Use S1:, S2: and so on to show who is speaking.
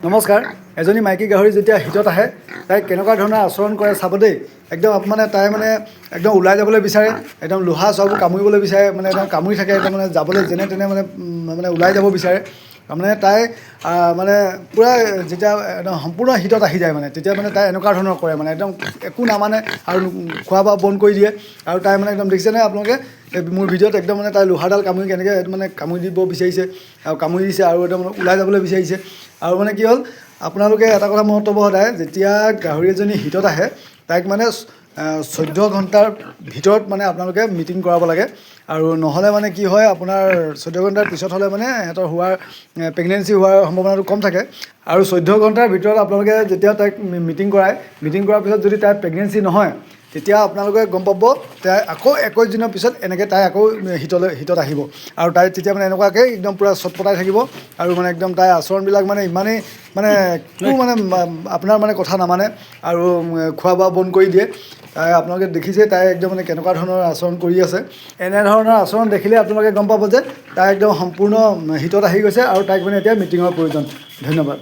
S1: নমস্কাৰ এজনী মাইকী গাহৰি যেতিয়া হিটত আহে তাই কেনেকুৱা ধৰণৰ আচৰণ কৰে চাব দেই একদম মানে তাই মানে একদম ওলাই যাবলৈ বিচাৰে একদম লোহা চব কামুৰিবলৈ বিচাৰে মানে একদম কামুৰি থাকে একদম মানে যাবলৈ যেনে তেনে মানে ওলাই যাব বিচাৰে তাৰমানে তাই মানে পূৰা যেতিয়া একদম সম্পূৰ্ণ হিটত আহি যায় মানে তেতিয়া মানে তাই এনেকুৱা ধৰণৰ কৰে মানে একদম একো নামানে আৰু খোৱা বোৱা বন্ধ কৰি দিয়ে আৰু তাই মানে একদম দেখিছেনে আপোনালোকে মোৰ ভিডিঅ'ত একদম মানে তাই লোহাৰডাল কামুৰি কেনেকৈ মানে কামুৰি দিব বিচাৰিছে আৰু কামুৰি দিছে আৰু একদম ওলাই যাবলৈ বিচাৰিছে আৰু মানে কি হ'ল আপোনালোকে এটা কথা মনত থ'ব সদায় যেতিয়া গাহৰি এজনী হিটত আহে তাইক মানে 14 ঘণ্টাৰ ভিতৰত মানে আপোনালোকে মিটিং কৰাব লাগে আৰু নহ'লে মানে কি হয় আপোনাৰ 14 ঘণ্টাৰ পিছত হ'লে মানে সিহঁতৰ প্ৰেগনেঞ্চি হোৱাৰ সম্ভাৱনাটো কম থাকে আৰু 14 ঘণ্টাৰ ভিতৰত আপোনালোকে যেতিয়া তাইক মিটিং কৰাৰ পিছত যদি তাইৰ প্ৰেগনেঞ্চি নহয় তেতিয়া আপোনালোকে গম পাব তাই আকৌ 21 দিনৰ পিছত এনেকৈ তাই আকৌ হিটত আহিব আৰু তাই তেতিয়া মানে এনেকুৱাকৈ একদম পূৰা চটপটাই থাকিব আৰু মানে একদম তাইৰ আচৰণবিলাক মানে ইমানেই মানে একো মানে আপোনাৰ মানে কথা নামানে আৰু খোৱা বোৱা বন্ধ কৰি দিয়ে তাই আপোনালোকে দেখিছে তাই একদম মানে কেনেকুৱা ধৰণৰ আচৰণ কৰি আছে এনেধৰণৰ আচৰণ দেখিলে আপোনালোকে গম পাব যে তাই একদম সম্পূৰ্ণ হিটত আহি গৈছে আৰু তাইক মানে এতিয়া মিটিঙৰ প্ৰয়োজন ধন্যবাদ।